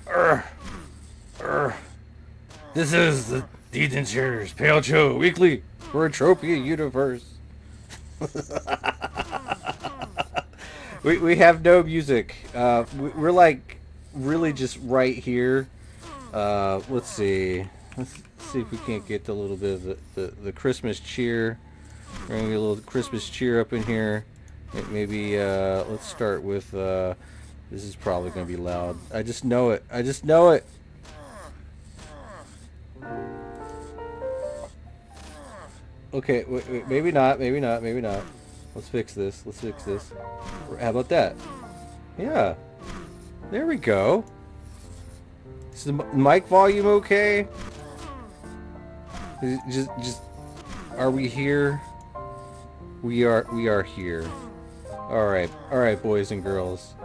Urgh. Urgh. This is the Deed Shares Payout Show weekly for Entropia Universe. we have no music. We're like really just right here. Let's see. Let's see if we can't get a little bit of the Christmas cheer. We're gonna get a little Christmas cheer up in here. Maybe let's start with. This is probably gonna be loud. I just know it. I just know it. Okay, wait, maybe not. Maybe not. Maybe not. Let's fix this. Let's fix this. How about that? Yeah. There we go. Is the mic volume okay? Just. Are we here? We are here. All right, boys and girls.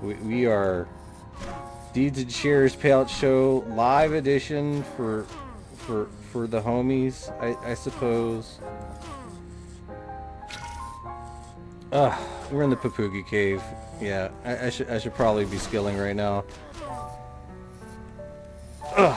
We are Deeds and Shares Payout Show live edition for the homies, I suppose. We're in the Papugi Cave. Yeah, I should probably be skilling right now. I'm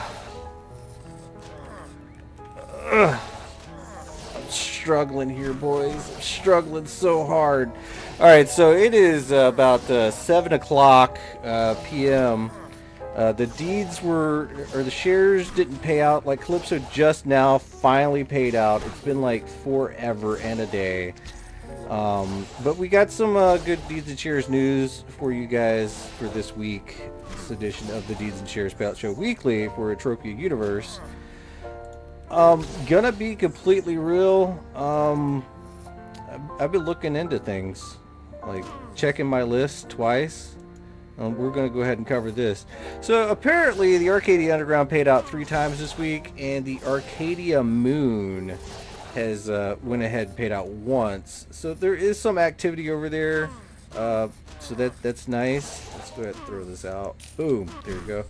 struggling here, boys. I'm struggling so hard. Alright, so it is about 7 o'clock p.m. The deeds the shares didn't pay out. Like, Calypso just now finally paid out. It's been like forever and a day. But we got some good Deeds and Shares news for you guys for this week's edition of the Deeds and Shares Payout Show Weekly for Entropia Universe. Gonna be completely real. I've been looking into things, like checking my list twice. We're gonna go ahead and cover this. So apparently the Arcadia Underground paid out 3 times this week, and the Arcadia Moon has went ahead and paid out once. So there is some activity over there. So that's nice. Let's go ahead and throw this out. Boom. There we go.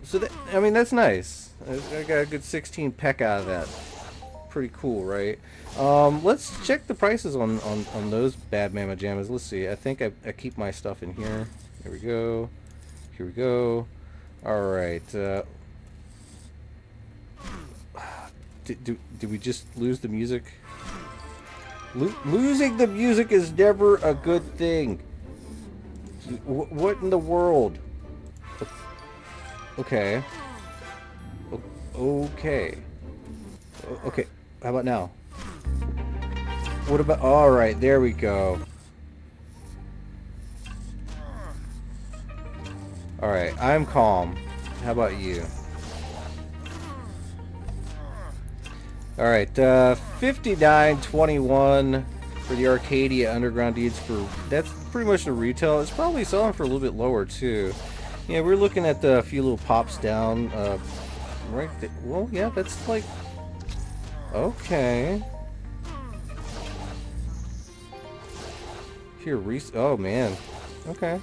So I mean, that's nice. I got a good 16 peck out of that. Pretty cool, right? Let's check the prices on those bad mama jammas. Let's see. I think I keep my stuff in here. There we go. Here we go. All right. Did we just lose the music? Losing the music is never a good thing. What in the world? Okay. Okay. Okay. How about now? What about... Alright, there we go. Alright, I'm calm. How about you? Alright, 59.21 for the Arcadia Underground deeds for... That's pretty much the retail. It's probably selling for a little bit lower, too. Yeah, we're looking at a few little pops down. Right there. Well, yeah, that's like... Okay. Here, oh, man. Okay.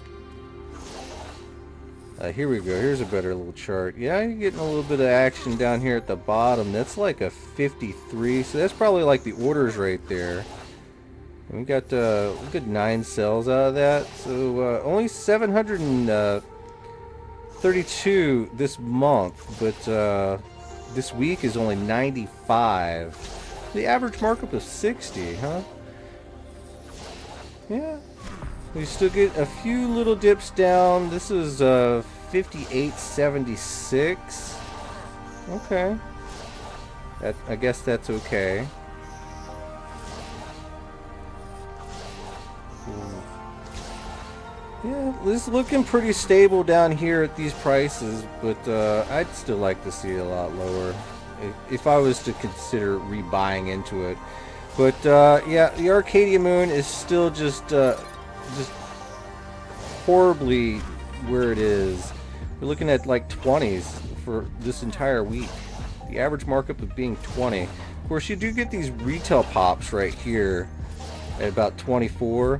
Here we go. Here's a better little chart. Yeah, you're getting a little bit of action down here at the bottom. That's like a 53. So that's probably like the orders right there. And we got a good 9 cells out of that. So only 732 this month, but this week is only 95. The average markup is 60, huh? Yeah. We still get a few little dips down. This is 58.76. Okay. I guess that's okay. Yeah, this is looking pretty stable down here at these prices, but I'd still like to see it a lot lower if I was to consider rebuying into it. But yeah, the Arcadia Moon is still just horribly where it is. We're looking at like 20s for this entire week. The average markup of being 20. Of course, you do get these retail pops right here at about 24.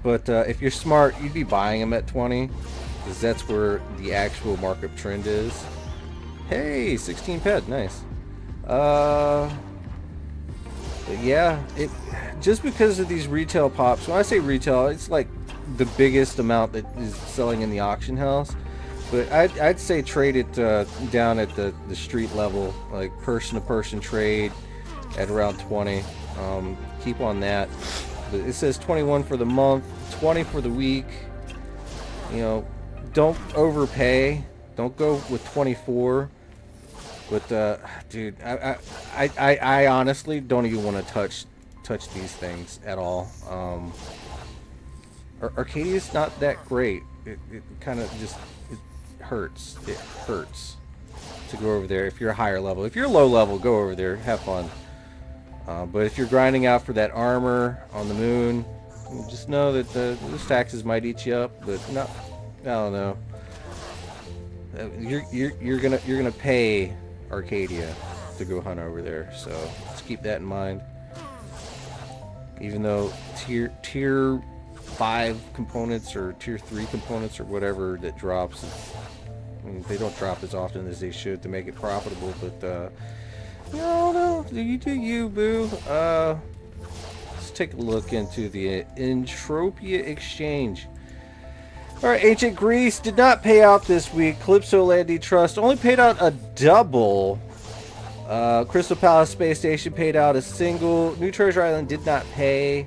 But if you're smart, you'd be buying them at 20, because that's where the actual markup trend is. Hey, 16 ped, nice. But yeah, just because of these retail pops. When I say retail, it's like the biggest amount that is selling in the auction house. But I'd say trade it down at the street level, like person-to-person trade at around 20. Keep on that. But it says 21 for the month, 20 for the week. You know, don't overpay. Don't go with 24. But dude, I honestly don't even want to touch these things at all. Arcadia's not that great. It kind of just hurts. It hurts to go over there if you're a higher level. If you're low level, go over there, have fun. But if you're grinding out for that armor on the moon, just know that those taxes might eat you up. But no, I don't know. You're gonna pay Arcadia to go hunt over there, so let's keep that in mind. Even though tier 5 components or tier 3 components or whatever that drops, I mean, they don't drop as often as they should to make it profitable, but no, you do you, boo. Let's take a look into the Entropia Exchange. Alright, Ancient Greece did not pay out this week. Calypso Land Deed Trust only paid out a double. Crystal Palace Space Station paid out a single. New Treasure Island did not pay.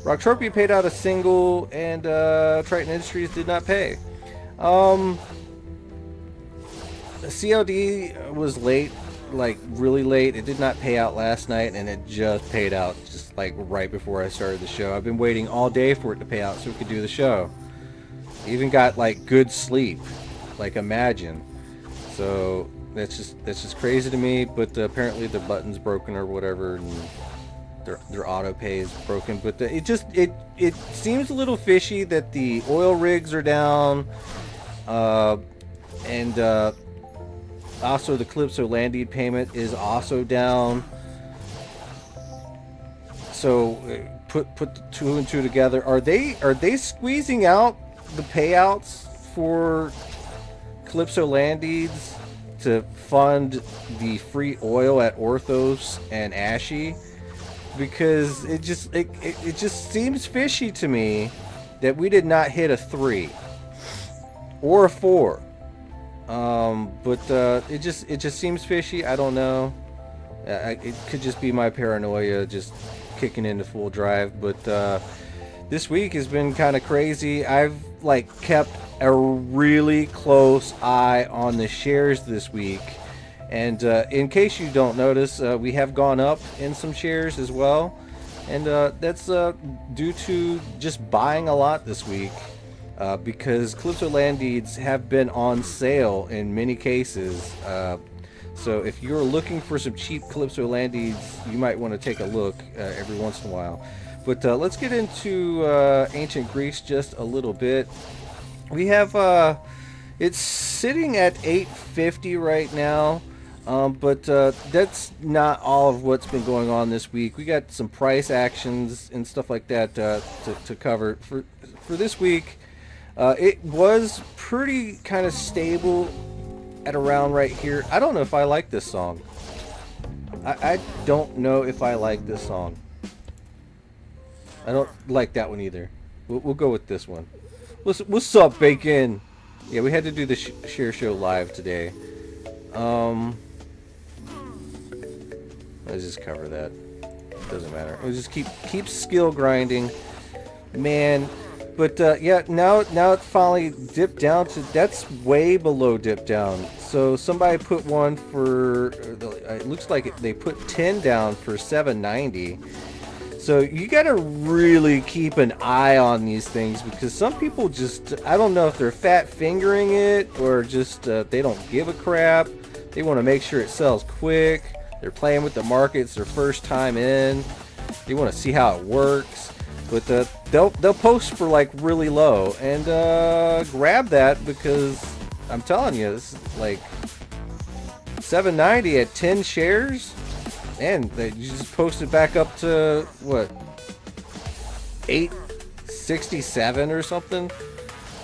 Rocktropia paid out a single, and Triton Industries did not pay. The CLD was late, like really late. It did not pay out last night, and it just paid out just like right before I started the show. I've been waiting all day for it to pay out so we could do the show. Even got like good sleep, like imagine. So that's just crazy to me. But apparently the button's broken or whatever, and their auto pay is broken. But it seems a little fishy that the oil rigs are down, and also the Calypso Land Deed payment is also down. So put the 2 and 2 together. Are they squeezing out the payouts for Calypso Land Deeds to fund the free oil at Orthos and Ashy? Because it just seems fishy to me that we did not hit a 3 or a 4. But it just seems fishy. I don't know. It could just be my paranoia just kicking into full drive. But this week has been kind of crazy. I've like kept a really close eye on the shares this week, and in case you don't notice, we have gone up in some shares as well, and that's due to just buying a lot this week, because Calypso Land Deeds have been on sale in many cases. So if you're looking for some cheap Calypso Land Deeds, you might want to take a look every once in a while. But let's get into Ancient Greece just a little bit. We have it's sitting at 850 right now, but that's not all of what's been going on this week. We got some price actions and stuff like that to cover for this week. It was pretty kind of stable at around right here. I don't know if I like this song. I don't know if I like this song. I don't like that one either. We'll go with this one. What's up, Bacon? Yeah, we had to do the share show live today. Let's just cover that. Doesn't matter. We'll just keep skill grinding, man. But yeah, now it finally dipped down to, that's way below dip down. So somebody put one for, it looks like they put 10 down for 790. So you gotta really keep an eye on these things, because some people just, I don't know if they're fat fingering it or just they don't give a crap. They want to make sure it sells quick. They're playing with the market. It's their first time in. They want to see how it works. But they'll post for like really low and grab that, because I'm telling you, it's like 790 at 10 shares. And you just posted back up to what, 867 or something.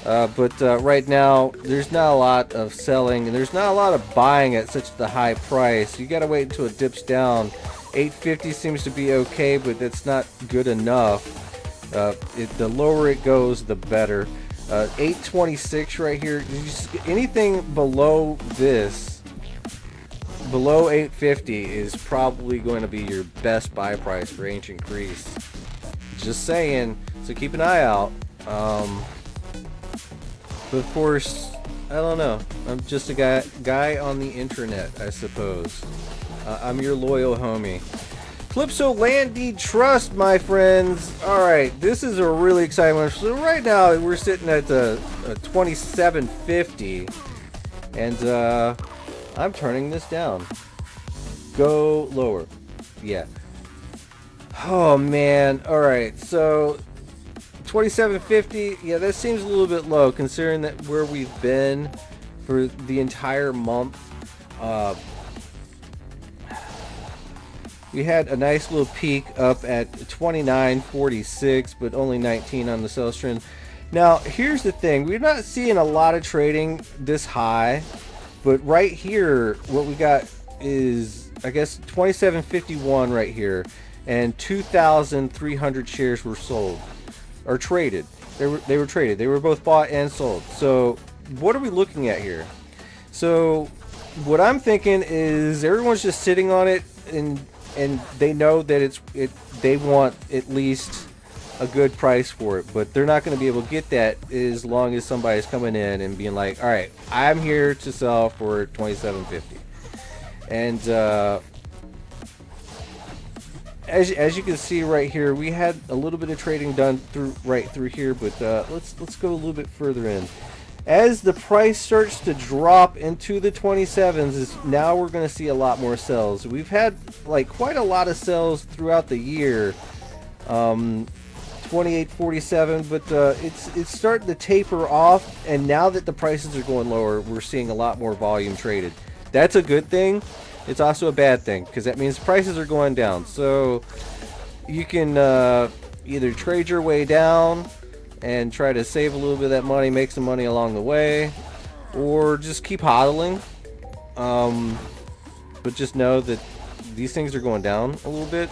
But right now there's not a lot of selling, and there's not a lot of buying at such the high price. You gotta wait until it dips down. 850 seems to be okay, but that's not good enough. The lower it goes, the better. 826 right here. Anything below this, below 850, is probably going to be your best buy price for Ancient Greece. Just saying. So keep an eye out. But of course, I don't know. I'm just a guy on the internet, I suppose. I'm your loyal homie. Calypso Land Deed Trust, my friends. Alright, this is a really exciting one. So right now, we're sitting at 2750. And I'm turning this down. Go lower. Yeah. Oh, man. Alright, so 2750. Yeah, that seems a little bit low, considering that where we've been for the entire month. We had a nice little peak up at 29.46, but only 19 on the sales trend. Now, here's the thing. We're not seeing a lot of trading this high, but right here, what we got is, I guess, 27.51 right here, and 2,300 shares were sold, or traded. They were traded. They were both bought and sold. So, what are we looking at here? So, what I'm thinking is everyone's just sitting on it, and they know that they want at least a good price for it, but they're not going to be able to get that as long as somebody's coming in and being like, all right, I'm here to sell for $27.50. And as you can see right here, we had a little bit of trading done right through here, but let's go a little bit further in. As the price starts to drop into the 27s, now we're going to see a lot more sells. We've had like quite a lot of sells throughout the year, 28.47, but it's starting to taper off. And now that the prices are going lower, we're seeing a lot more volume traded. That's a good thing. It's also a bad thing because that means prices are going down. So you can either trade your way down and try to save a little bit of that money, make some money along the way, or just keep hodling. But just know that these things are going down a little bit.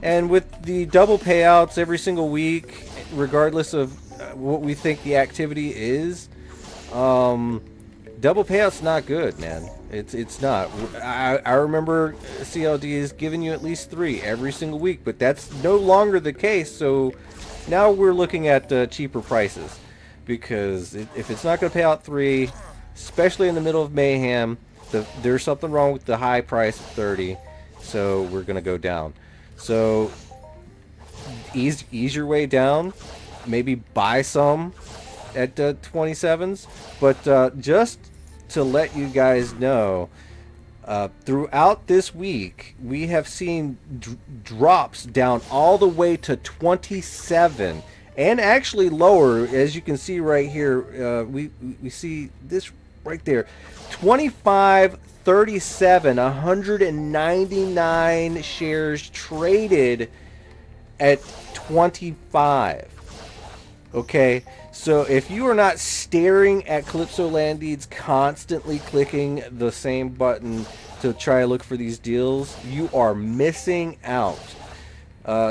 And with the double payouts every single week, regardless of what we think the activity is, double payouts not good, man. It's not. I remember CLDs giving you at least 3 every single week, but that's no longer the case. So now we're looking at cheaper prices, because if it's not going to pay out 3, especially in the middle of mayhem, there's something wrong with the high price of 30, so we're going to go down. So ease your way down, maybe buy some at 27s, but just to let you guys know, throughout this week, we have seen drops down all the way to 27, and actually lower. As you can see right here, we see this right there, 25.37, 199 shares traded at 25. Okay, so if you are not staring at Calypso Land Deeds, constantly clicking the same button to try to look for these deals, you are missing out.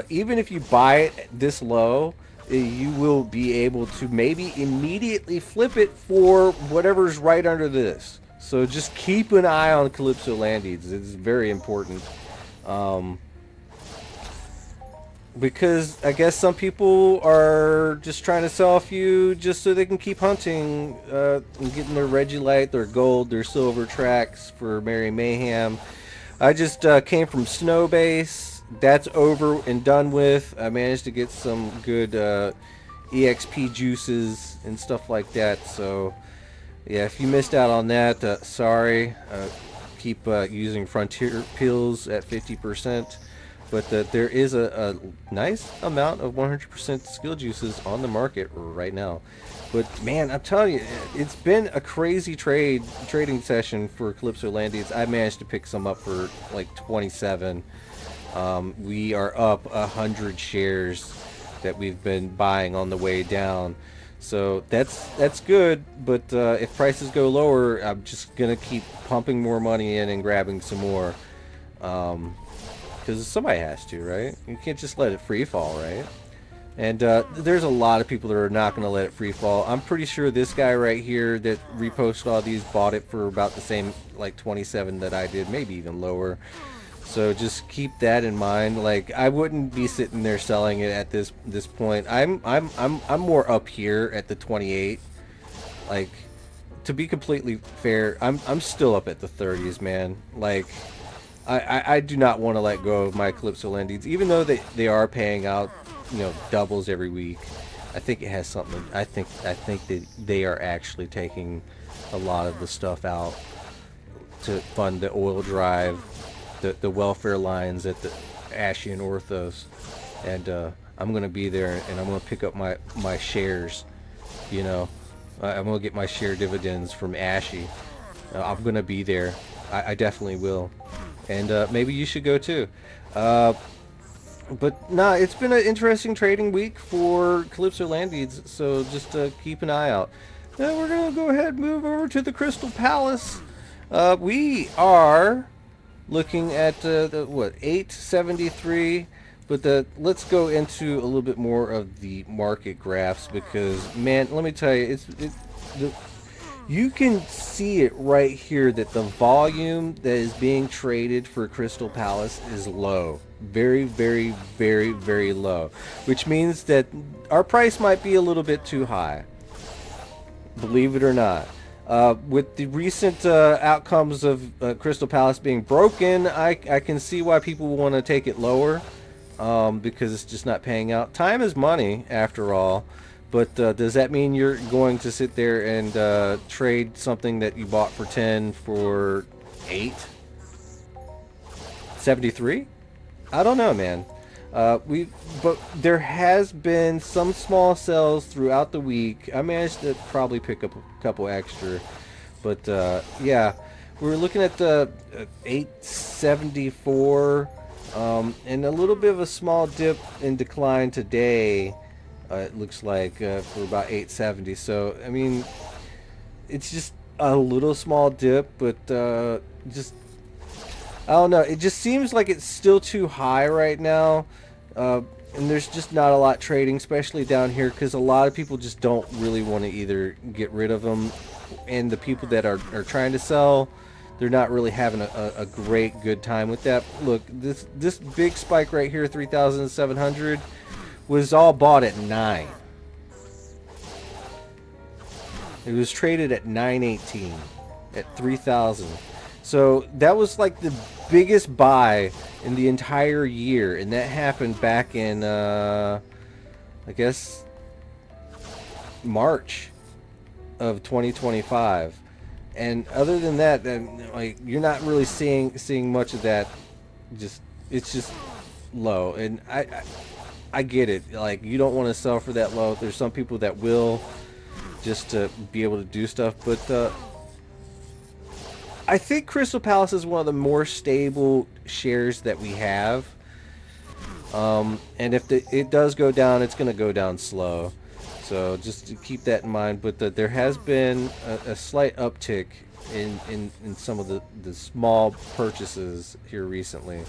Even if you buy it this low, you will be able to maybe immediately flip it for whatever's right under this. So just keep an eye on Calypso Land Deeds. It's very important. Because I guess some people are just trying to sell a few just so they can keep hunting and getting their Regilite, their gold, their silver tracks for Merry Mayhem. I just came from Snowbase. That's over and done with. I managed to get some good EXP juices and stuff like that. So yeah, if you missed out on that, sorry. Keep using Frontier Pills at 50%. But there is a nice amount of 100% skill juices on the market right now. But man, I'm telling you, it's been a crazy trading session for Calypso Land Deeds. I managed to pick some up for like 27. We are up 100 shares that we've been buying on the way down. So that's good. But if prices go lower, I'm just gonna keep pumping more money in and grabbing some more. Because somebody has to, right? You can't just let it free fall, right? And there's a lot of people that are not going to let it free fall. I'm pretty sure this guy right here that reposted all these bought it for about the same, like 27 that I did, maybe even lower. So just keep that in mind. Like, I wouldn't be sitting there selling it at this point. I'm more up here at the 28. Like, to be completely fair, I'm still up at the 30s, man. Like, I do not want to let go of my Calypso Land Deeds, even though they are paying out, you know, doubles every week. I think it has something. I think that they are actually taking a lot of the stuff out to fund the oil drive, the welfare lines at the Ashy and Orthos, and I'm gonna be there and I'm gonna pick up my shares. You know, I'm gonna get my share dividends from Ashy. I'm gonna be there. I definitely will. And maybe you should go too. But nah, it's been an interesting trading week for Calypso Land Deeds, so just keep an eye out. Now we're gonna go ahead and move over to the Crystal Palace. We are looking at the what, 873, but let's go into a little bit more of the market graphs, because man, let me tell you, you can see it right here that the volume that is being traded for Crystal Palace is low. Very, very, very, very low. Which means that our price might be a little bit too high. Believe it or not. With the recent outcomes of Crystal Palace being broken, I can see why people want to take it lower. Because it's just not paying out. Time is money, after all. But does that mean you're going to sit there and trade something that you bought for 10 for 8? 73? I don't know, man. But there has been some small sells throughout the week. I managed to probably pick up a couple extra. But yeah, we're looking at the 874 and a little bit of a small dip in decline today. It looks like for about 870. So I mean, it's just a little small dip, but just I don't know. It just seems like it's still too high right now, and there's just not a lot trading, especially down here, because a lot of people just don't really want to either get rid of them, and the people that are trying to sell, they're not really having a great good time with that. Look, this big spike right here, 3,700. Was all bought at 9. It was traded at 918 at 3,000. So that was like the biggest buy in the entire year, and that happened back in I guess March of 2025. And other than that, like, you're not really seeing much of that. It's just low, and I get it. Like, you don't want to sell for that low. There's some people that will, just to be able to do stuff. But I think Crystal Palace is one of the more stable shares that we have. And if it does go down, it's going to go down slow. So just to keep that in mind. But there has been a slight uptick in some of the small purchases here recently.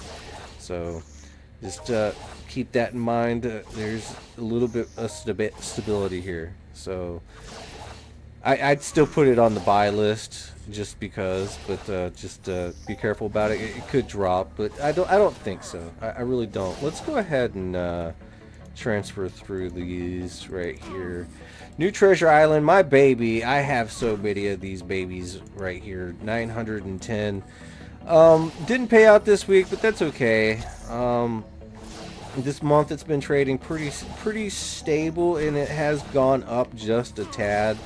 So just keep that in mind. There's a little bit of stability here, so I'd still put it on the buy list just because, but just be careful about it. It could drop, but I don't think so. I really don't. Let's go ahead and transfer through these right here. New Treasure Island, my baby. I have so many of these babies right here. 910. Didn't pay out this week, but that's okay. This month it's been trading pretty stable, and it has gone up just a tad.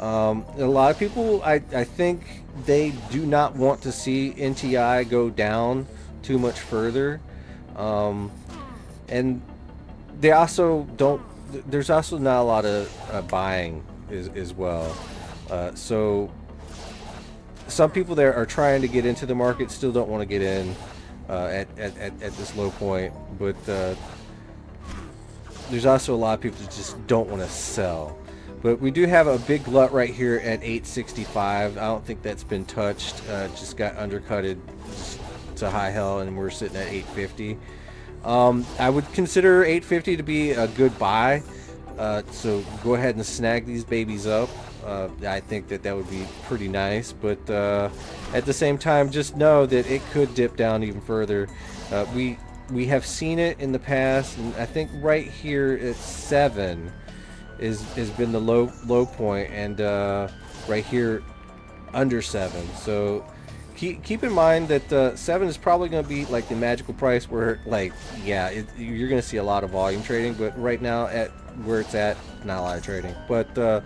A lot of people, I think they do not want to see NTI go down too much further, and they also don't. There's also not a lot of buying as well. So some people there are trying to get into the market, still don't want to get in at this low point, but there's also a lot of people that just don't want to sell. But we do have a big glut right here at 865. I don't think that's been touched. Just got undercutted just to high hell, and we're sitting at 850. I would consider 850 to be a good buy. So go ahead and snag these babies up. I think that would be pretty nice, but at the same time, just know that it could dip down even further. We have seen it in the past, and I think right here at 7 has been the low point, and right here under 7. So keep in mind that 7 is probably going to be like the magical price where, like, yeah, you're going to see a lot of volume trading, but right now at where it's at, not a lot of trading. But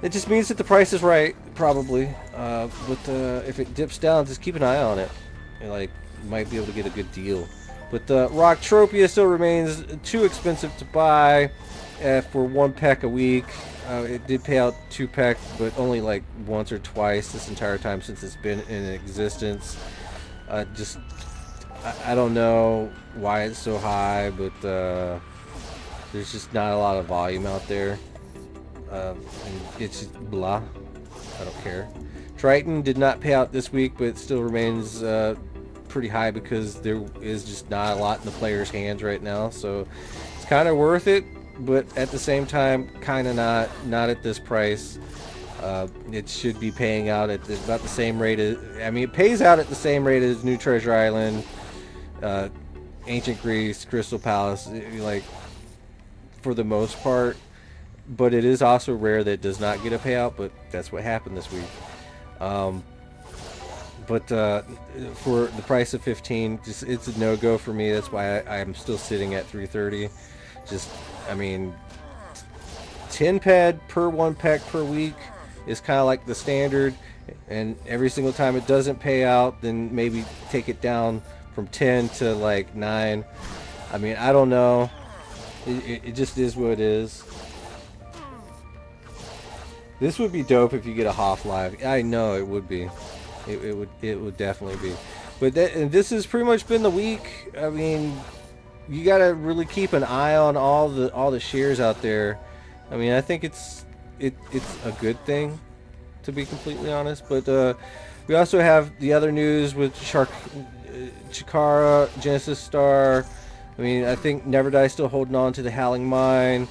it just means that the price is right, probably. But if it dips down, just keep an eye on it. Like, you might be able to get a good deal. But Rocktropia still remains too expensive to buy for 1 peck a week. It did pay out 2 peck, but only like once or twice this entire time since it's been in existence. I don't know why it's so high, but there's just not a lot of volume out there. And it's just blah. I don't care. Triton did not pay out this week, but it still remains pretty high because there is just not a lot in the player's hands right now. So it's kind of worth it, but at the same time, kind of not at this price. It should be paying out at about the same rate as, I mean, it pays out at the same rate as New Treasure Island, Ancient Greece, Crystal Palace, like, for the most part. But it is also rare that it does not get a payout, but that's what happened this week. But for the price of 15, it's a no-go for me. That's why I'm still sitting at 330. Just, I mean, 10 ped per 1 peck per week is kind of like the standard, and every single time it doesn't pay out, then maybe take it down from 10 to like 9. I mean, I don't know. It just is what it is. This would be dope if you get a Hoff live. I know it would be. It would definitely be. But and this has pretty much been the week. I mean, you gotta really keep an eye on all the shares out there. I mean, I think it's a good thing, to be completely honest. But we also have the other news with Shakara, Genesis Star. I mean, I think Never Die still holding on to the Howling Mine.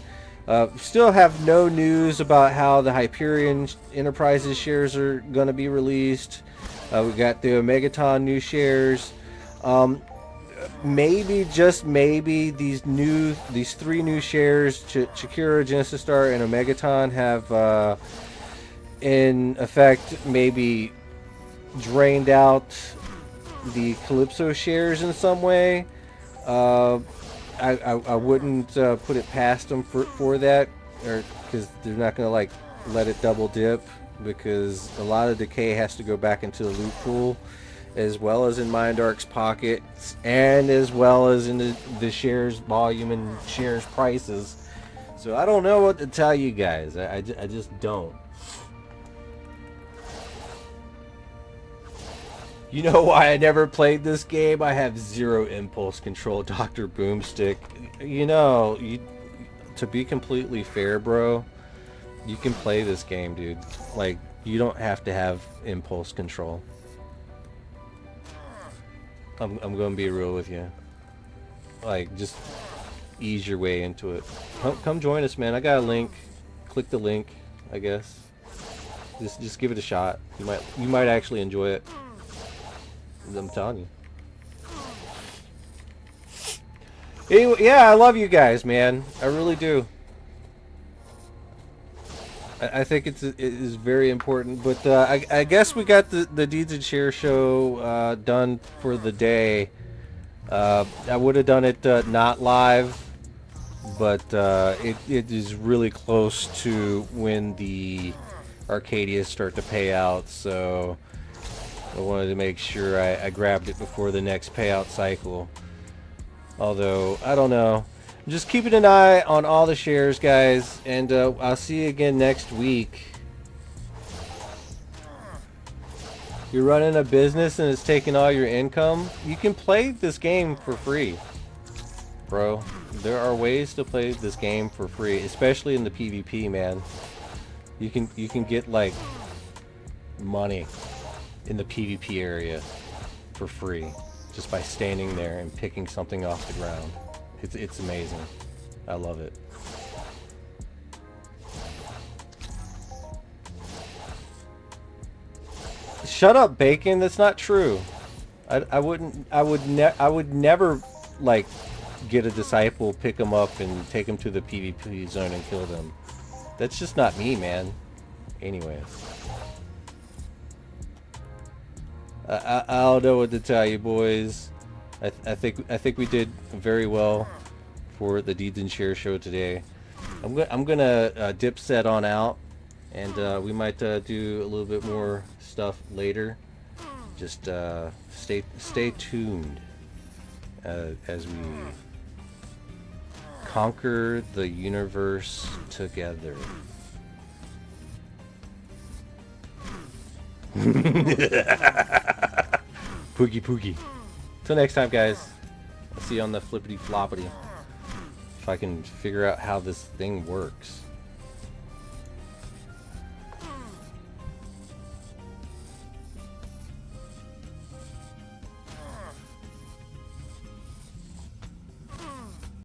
Still have no news about how the Hyperion Enterprises shares are going to be released. We got the Omegaton new shares. Maybe, just maybe, these 3 new shares, Shakara, Genesis Star, and Omegaton, have in effect maybe drained out the Calypso shares in some way. I wouldn't put it past them for that, or because they're not going to like let it double dip, because a lot of decay has to go back into the loot pool, as well as in Mindark's pockets, and as well as in the shares volume and shares prices. So I don't know what to tell you guys. I just don't. You know why I never played this game? I have 0 impulse control, Dr. Boomstick. You know, to be completely fair, bro, you can play this game, dude. Like, you don't have to have impulse control. I'm gonna be real with you. Like, just ease your way into it. Come join us, man. I got a link. Click the link, I guess. Just give it a shot. You might actually enjoy it. I'm telling you. Anyway, yeah, I love you guys, man. I really do. I think it is very important. But I guess we got the Deeds and Share show done for the day. I would have done it not live, but it is really close to when the Arcadias start to pay out, so I wanted to make sure I grabbed it before the next payout cycle. Although, I don't know. I'm just keeping an eye on all the shares, guys, and I'll see you again next week. You're running a business and it's taking all your income? You can play this game for free, bro. There are ways to play this game for free, especially in the PvP, man. You can get, like, money in the PvP area for free. just by standing there and picking something off the ground. It's amazing. I love it. Shut up, Bacon. That's not true. I would never like get a disciple, pick them up, and take them to the PvP zone and kill them. That's just not me, man. Anyways, I don't know what to tell you, boys. I think we did very well for the Deeds and Shares show today. I'm gonna dip set on out, and we might do a little bit more stuff later. Just stay tuned as we conquer the universe together. Poogie poogie. Till next time, guys. I'll see you on the flippity floppity. If I can figure out how this thing works.